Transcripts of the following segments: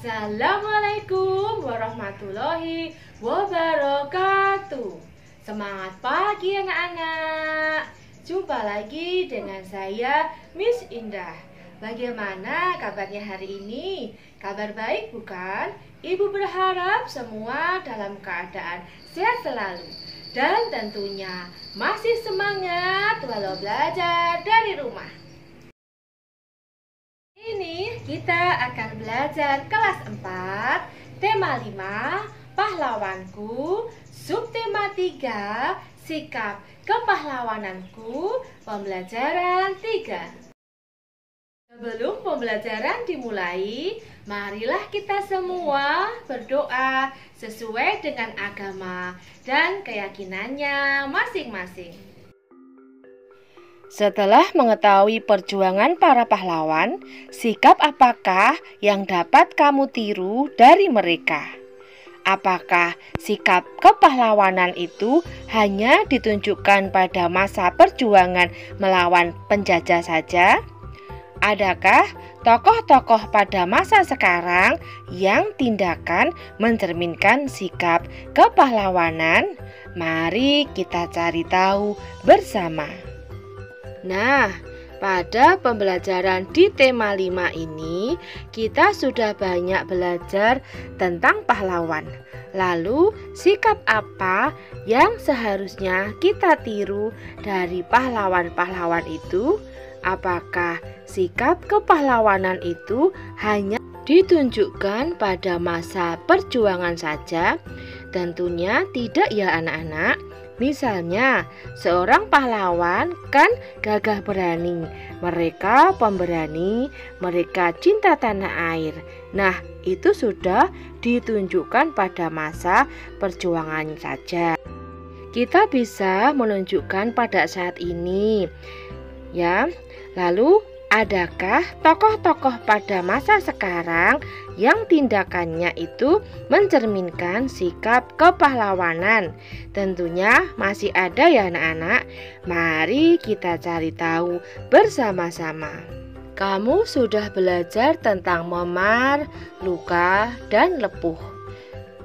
Assalamualaikum warahmatullahi wabarakatuh. Semangat pagi anak-anak. Jumpa lagi dengan saya Miss Indah. Bagaimana kabarnya hari ini? Kabar baik bukan? Ibu berharap semua dalam keadaan sehat selalu. Dan tentunya masih semangat walau belajar dari rumah. Ini kita akan belajar kelas 4, tema 5, pahlawanku, subtema 3, sikap kepahlawananku, pembelajaran 3. Sebelum pembelajaran dimulai, marilah kita semua berdoa sesuai dengan agama dan keyakinannya masing-masing. Setelah mengetahui perjuangan para pahlawan, sikap apakah yang dapat kamu tiru dari mereka? Apakah sikap kepahlawanan itu hanya ditunjukkan pada masa perjuangan melawan penjajah saja? Adakah tokoh-tokoh pada masa sekarang yang tindakan mencerminkan sikap kepahlawanan? Mari kita cari tahu bersama. Nah, pada pembelajaran di tema 5 ini, kita sudah banyak belajar tentang pahlawan. Lalu, sikap apa yang seharusnya kita tiru dari pahlawan-pahlawan itu? Apakah sikap kepahlawanan itu hanya ditunjukkan pada masa perjuangan saja? Tentunya tidak ya anak-anak. Misalnya, seorang pahlawan kan gagah berani, mereka pemberani, mereka cinta tanah air. Nah, itu sudah ditunjukkan pada masa perjuangan saja. Kita bisa menunjukkan pada saat ini, ya. Lalu, adakah tokoh-tokoh pada masa sekarang yang tindakannya itu mencerminkan sikap kepahlawanan? Tentunya masih ada ya anak-anak. Mari kita cari tahu bersama-sama. Kamu sudah belajar tentang memar, luka, dan lepuh.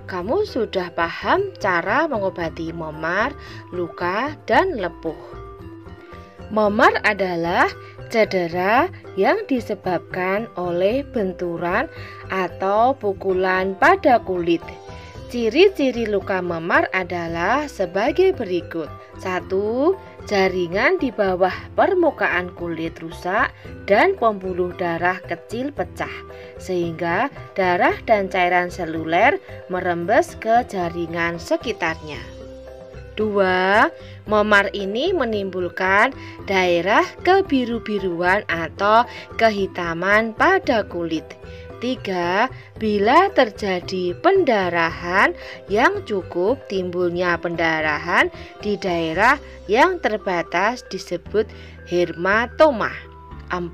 Kamu sudah paham cara mengobati memar, luka, dan lepuh. Memar adalah cedera yang disebabkan oleh benturan atau pukulan pada kulit. Ciri-ciri luka memar adalah sebagai berikut. 1. Jaringan di bawah permukaan kulit rusak dan pembuluh darah kecil pecah, sehingga darah dan cairan seluler merembes ke jaringan sekitarnya. 2. Memar ini menimbulkan daerah kebiru-biruan atau kehitaman pada kulit. 3. Bila terjadi pendarahan yang cukup, timbulnya pendarahan di daerah yang terbatas disebut hematoma. 4.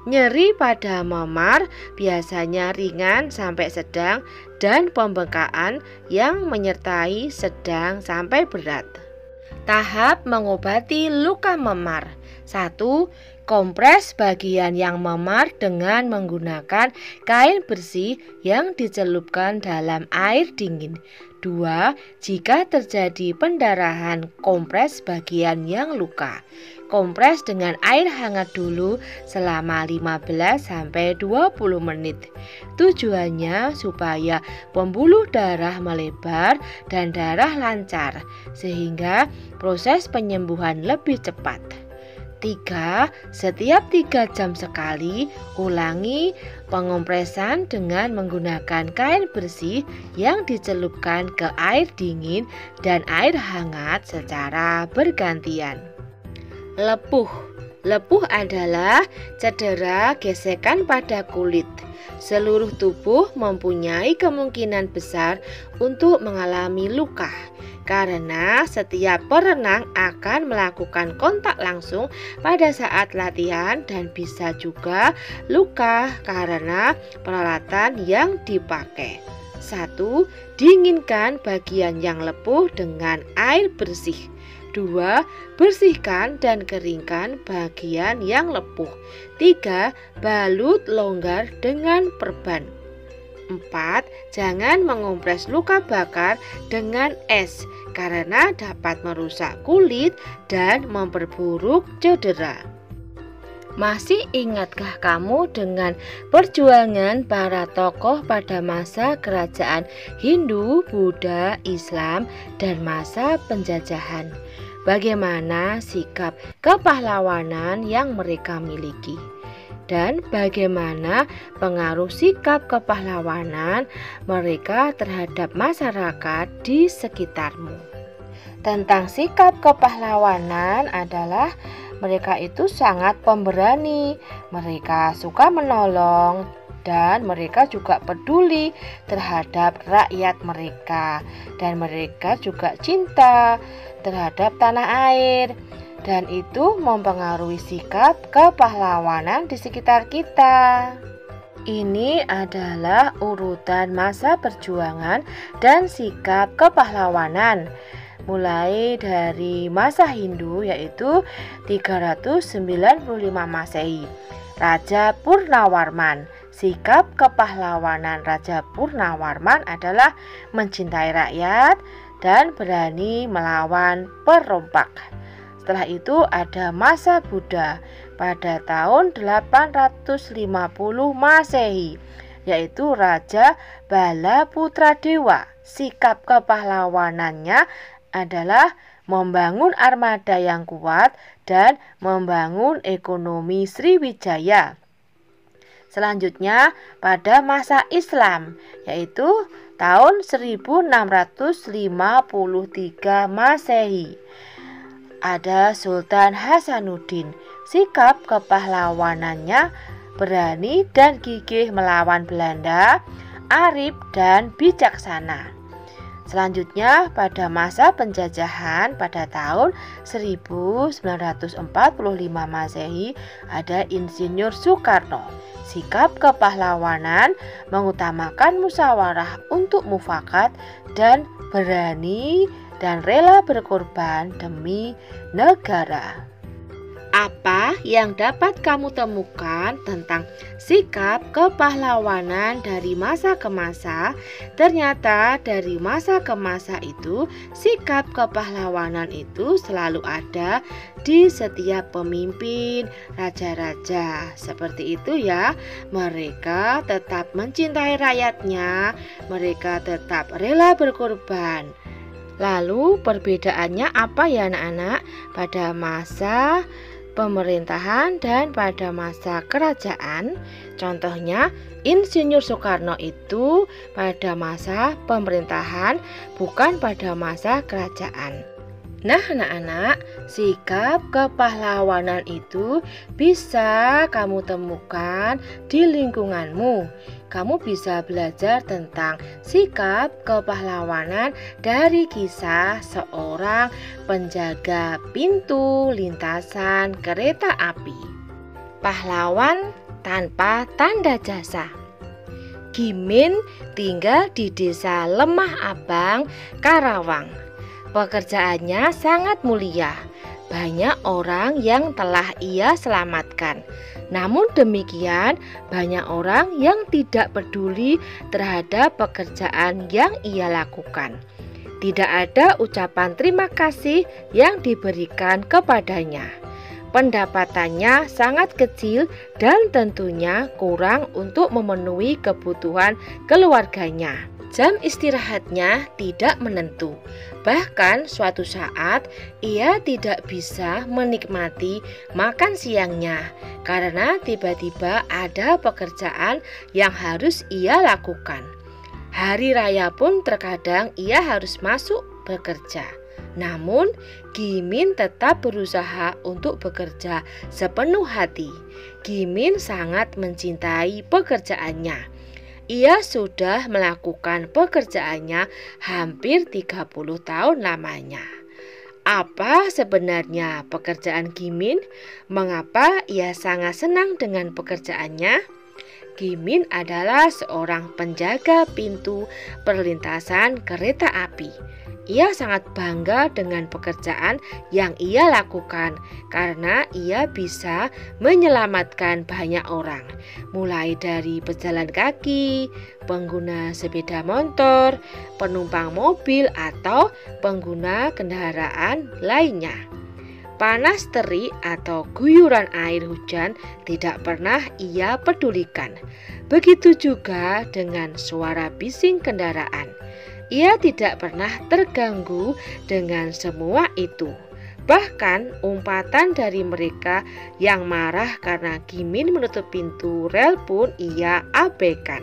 Nyeri pada memar biasanya ringan sampai sedang dan pembengkakan yang menyertai sedang sampai berat. Tahap mengobati luka memar. 1. Kompres bagian yang memar dengan menggunakan kain bersih yang dicelupkan dalam air dingin. 2. Jika terjadi pendarahan, kompres bagian yang luka. Kompres dengan air hangat dulu selama 15-20 menit. Tujuannya supaya pembuluh darah melebar dan darah lancar, sehingga proses penyembuhan lebih cepat. 3. Setiap 3 jam sekali, ulangi pengompresan dengan menggunakan kain bersih yang dicelupkan ke air dingin dan air hangat secara bergantian. Lepuh. Lepuh adalah cedera gesekan pada kulit. Seluruh tubuh mempunyai kemungkinan besar untuk mengalami luka, karena setiap perenang akan melakukan kontak langsung pada saat latihan dan bisa juga luka karena peralatan yang dipakai. 1. Dinginkan bagian yang lepuh dengan air bersih. 2. Bersihkan dan keringkan bagian yang lepuh. 3. Balut longgar dengan perban. 4. Jangan mengompres luka bakar dengan es karena dapat merusak kulit dan memperburuk cedera. Masih ingatkah kamu dengan perjuangan para tokoh pada masa kerajaan Hindu, Buddha, Islam, dan masa penjajahan? Bagaimana sikap kepahlawanan yang mereka miliki? Dan bagaimana pengaruh sikap kepahlawanan mereka terhadap masyarakat di sekitarmu? Tentang sikap kepahlawanan adalah mereka itu sangat pemberani, mereka suka menolong, dan mereka juga peduli terhadap rakyat mereka, dan mereka juga cinta terhadap tanah air, dan itu mempengaruhi sikap kepahlawanan di sekitar kita. Ini adalah urutan masa perjuangan dan sikap kepahlawanan. Mulai dari masa Hindu yaitu 395 Masehi, Raja Purnawarman. Sikap kepahlawanan Raja Purnawarman adalah mencintai rakyat dan berani melawan perompak. Setelah itu ada masa Buddha pada tahun 850 Masehi, yaitu Raja Bala Putradewa. Sikap kepahlawanannya adalah membangun armada yang kuat dan membangun ekonomi Sriwijaya. Selanjutnya pada masa Islam yaitu tahun 1653 Masehi, ada Sultan Hasanuddin. Sikap kepahlawanannya berani dan gigih melawan Belanda, arif dan bijaksana. Selanjutnya pada masa penjajahan pada tahun 1945 Masehi ada Insinyur Soekarno. Sikap kepahlawanan mengutamakan musyawarah untuk mufakat dan berani dan rela berkorban demi negara. Apa yang dapat kamu temukan tentang sikap kepahlawanan dari masa ke masa? Ternyata dari masa ke masa itu, sikap kepahlawanan itu selalu ada di setiap pemimpin, raja-raja. Seperti itu ya, mereka tetap mencintai rakyatnya, mereka tetap rela berkorban. Lalu perbedaannya apa ya anak-anak? Pada masa pemerintahan dan pada masa kerajaan. Contohnya Insinyur Soekarno itu pada masa pemerintahan, bukan pada masa kerajaan. Nah anak-anak, sikap kepahlawanan itu bisa kamu temukan di lingkunganmu. Kamu bisa belajar tentang sikap kepahlawanan dari kisah seorang penjaga pintu lintasan kereta api. Pahlawan tanpa tanda jasa. Gimin tinggal di desa Lemah Abang, Karawang. Pekerjaannya sangat mulia. Banyak orang yang telah ia selamatkan. Namun demikian, banyak orang yang tidak peduli terhadap pekerjaan yang ia lakukan. Tidak ada ucapan terima kasih yang diberikan kepadanya. Pendapatannya sangat kecil dan tentunya kurang untuk memenuhi kebutuhan keluarganya. Jam istirahatnya tidak menentu. Bahkan suatu saat ia tidak bisa menikmati makan siangnya karena tiba-tiba ada pekerjaan yang harus ia lakukan. Hari raya pun terkadang ia harus masuk bekerja. Namun Gimin tetap berusaha untuk bekerja sepenuh hati. Gimin sangat mencintai pekerjaannya. Ia sudah melakukan pekerjaannya hampir 30 tahun lamanya. Apa sebenarnya pekerjaan Gimin? Mengapa ia sangat senang dengan pekerjaannya? Gimin adalah seorang penjaga pintu perlintasan kereta api. Ia sangat bangga dengan pekerjaan yang ia lakukan karena ia bisa menyelamatkan banyak orang, mulai dari pejalan kaki, pengguna sepeda motor, penumpang mobil, atau pengguna kendaraan lainnya. Panas terik atau guyuran air hujan tidak pernah ia pedulikan. Begitu juga dengan suara bising kendaraan. Ia tidak pernah terganggu dengan semua itu. Bahkan umpatan dari mereka yang marah karena Gimin menutup pintu rel pun ia abaikan.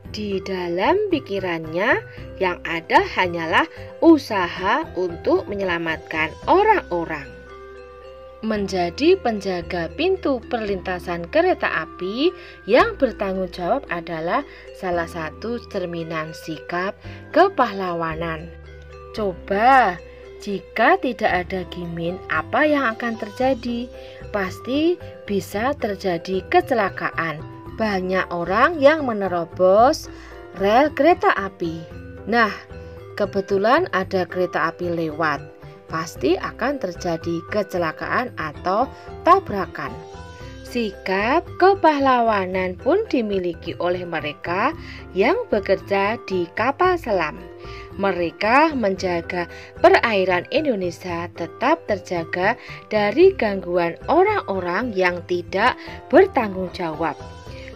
Di dalam pikirannya yang ada hanyalah usaha untuk menyelamatkan orang-orang. Menjadi penjaga pintu perlintasan kereta api yang bertanggung jawab adalah salah satu cerminan sikap kepahlawanan. Coba, jika tidak ada Gimin, apa yang akan terjadi? Pasti bisa terjadi kecelakaan. Banyak orang yang menerobos rel kereta api. Nah, kebetulan ada kereta api lewat. Pasti akan terjadi kecelakaan atau tabrakan. Sikap kepahlawanan pun dimiliki oleh mereka yang bekerja di kapal selam. Mereka menjaga perairan Indonesia tetap terjaga dari gangguan orang-orang yang tidak bertanggung jawab.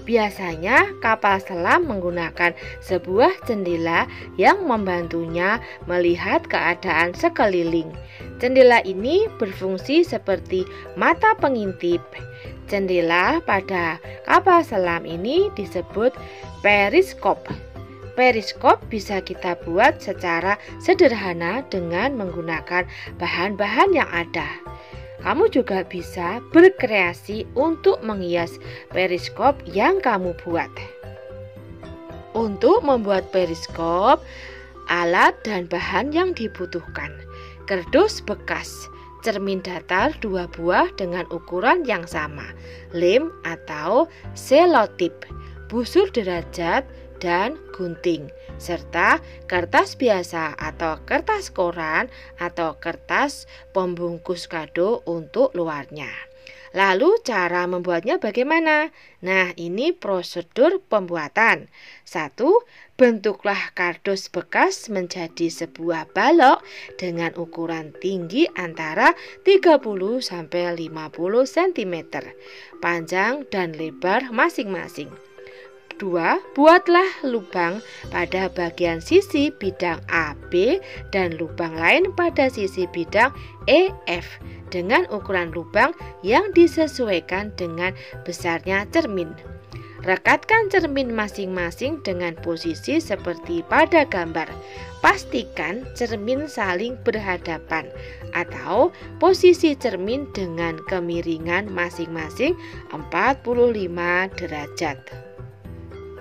Biasanya kapal selam menggunakan sebuah jendela yang membantunya melihat keadaan sekeliling. Jendela ini berfungsi seperti mata pengintip. Jendela pada kapal selam ini disebut periskop. Periskop bisa kita buat secara sederhana dengan menggunakan bahan-bahan yang ada. Kamu juga bisa berkreasi untuk menghias periskop yang kamu buat. Untuk membuat periskop, alat dan bahan yang dibutuhkan: kardus bekas, cermin datar 2 buah dengan ukuran yang sama, lem atau selotip, busur derajat, dan gunting, serta kertas biasa atau kertas koran atau kertas pembungkus kado untuk luarnya. Lalu cara membuatnya bagaimana? Nah, ini prosedur pembuatan. 1. Bentuklah kardus bekas menjadi sebuah balok dengan ukuran tinggi antara 30-50 cm, panjang dan lebar masing-masing. 2. Buatlah lubang pada bagian sisi bidang AB dan lubang lain pada sisi bidang EF dengan ukuran lubang yang disesuaikan dengan besarnya cermin. Rekatkan cermin masing-masing dengan posisi seperti pada gambar. Pastikan cermin saling berhadapan atau posisi cermin dengan kemiringan masing-masing 45 derajat.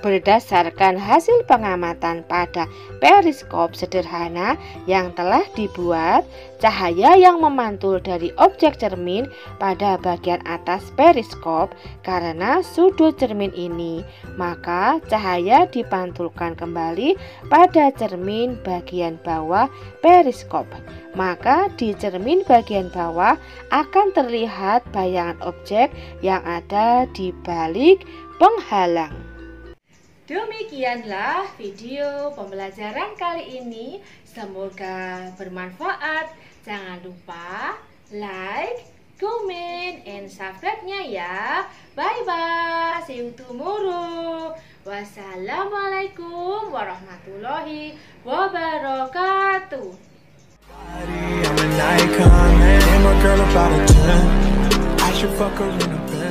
Berdasarkan hasil pengamatan pada periskop sederhana yang telah dibuat, cahaya yang memantul dari objek cermin pada bagian atas periskop karena sudut cermin ini, maka cahaya dipantulkan kembali pada cermin bagian bawah periskop. Maka di cermin bagian bawah akan terlihat bayangan objek yang ada di balik penghalang. Demikianlah video pembelajaran kali ini. Semoga bermanfaat. Jangan lupa like, comment, and subscribe-nya ya. Bye-bye. See you tomorrow. Wassalamualaikum warahmatullahi wabarakatuh. I'm an icon, man. I'm a girl about a 10. I should fuck her in a bed.